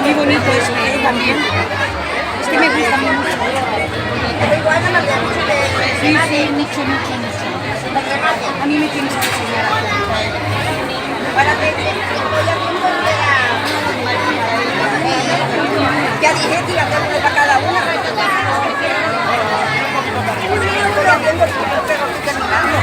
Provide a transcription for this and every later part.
Muy bonito eso, también. Es que me gusta mucho. Sí, sí, mucho, mucho, mucho. A mí me tienes que enseñar a cortar. Ya dije que iba a hacer uno para cada una. Estoy haciendo el pero estoy terminando.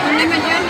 ¿Dónde me llevan?